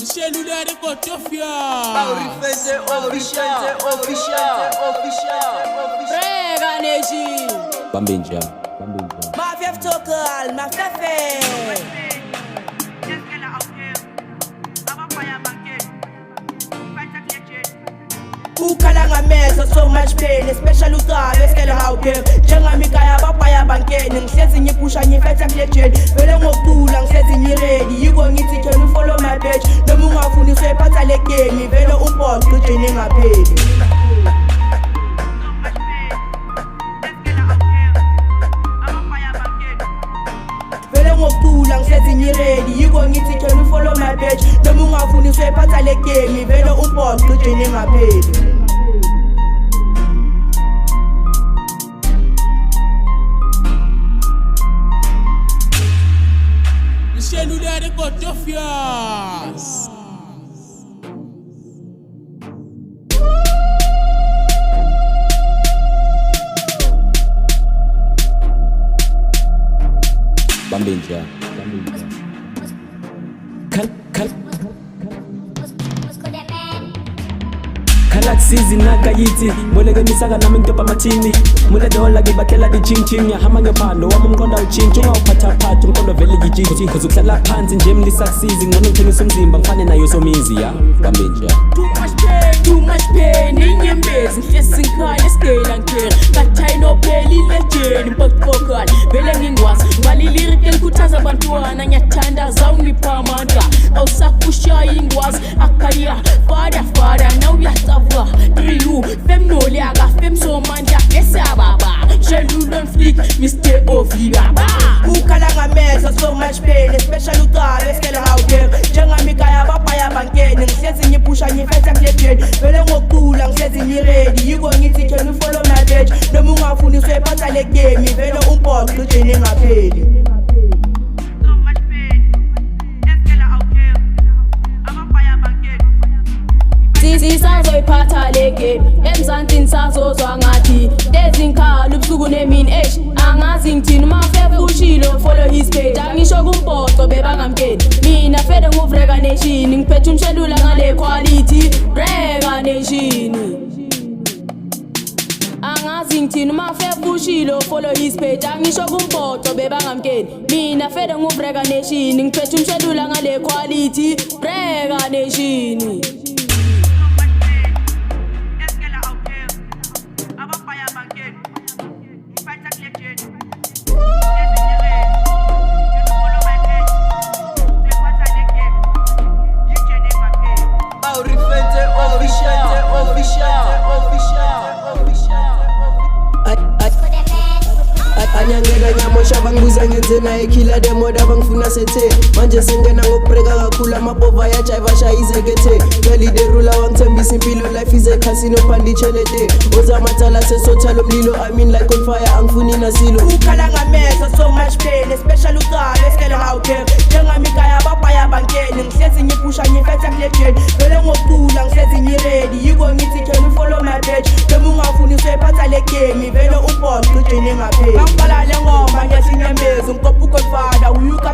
Cellulaire de Kotofia. Prega Neji. Bambinja. Ma fief tokal, ma fefe. Ukalanga meza so much pain, especially ukabe skele hawke. Njengamika yabapaya bankeni, ngihlezi ngipusha ngifetha kulejeni. Vele ngokula ngihlezi ngiready, yiko ngithi can you follow my page. Noma ungafuni usephatha le game, vele umport ujeni ngapheli. Vele ngokula ngihlezi ngiready, yiko ngithi can you follow my page. Noma ungafuni usephatha le game, vele umport ujeni ngapheli. Cellulaire de Kotofia. Bambinja. Kalaksizi nakayiti Molege misaka nami ntopa matini Mule dola gibakela di ching ching Ya hama ngepando wama mkonda uchinchi Unga upata patu mkondo vele gijiti Kuzukutala panzi njemli saksizi Ngono mtengisa mzimba mfane na yosomizi ya Bambinja. Too much pain in your maze. Nhlezi ngikhanya scale angicare Ngathi ayinophelile jeni mpokokal Vele ngingwazi Ngibalilirike ngikhuthaza abantwana Ngiyathandaza ungipha amandla Awusakushaya ingwazi Akhaya fada Now uyacabula 3U Fem nolyaga Fem somandla Esababa Shelulon flick Mr. Ofibaba Ukalanga meza so much pain Especially ukabe skele hawke Njengamika yabapaya bankeni Ngihlezi ngipusha ngifetha kulejeni Vele ngokula ngihlezi ngiready Yiko ngithi can you follow my page Noma ungafuni usephatha le game Vele umport ujeni ngapheli. Sisazoyiphatha le game emzantini sazozwa ngathi lezinkhala ubusuku nemini angazi ngithini mafebushilo follow his page angisho kumpoco bebangamkeni mina fede nguvreka nation ngiphethe umshelula ngale quality Brega Nation angazi ngithini mafebushilo follow his page angisho kumpoco bebangamkeni mina fede nguvreka nation ngiphethe umshelula ngale quality Brega Nation. Anyangena nyamosha bangibuza ngenzena ekhila demoda bangifuna sethe manje sengena ngokubreka kakhulu amabhova yajiva shayizekethe ngeliderula wangithembisa impilo life is a casino pandichelete ozamathala sesothalo mlilo I mean like on fire angifuni nasilo Ukhalanga meza so much pain especially ukabe skele hawke njengamika yabapaya bankeni ngihlezi ngipusha ngifetha kulejeni vele ngokula ngihlezi ngiready yiko ngithi can you follow my page noma ungafuni usephatha le game vele umport ujeni ngapheli. Ngibala le ngoma ngiyasinyembeza ngikopha ugodfather uyuka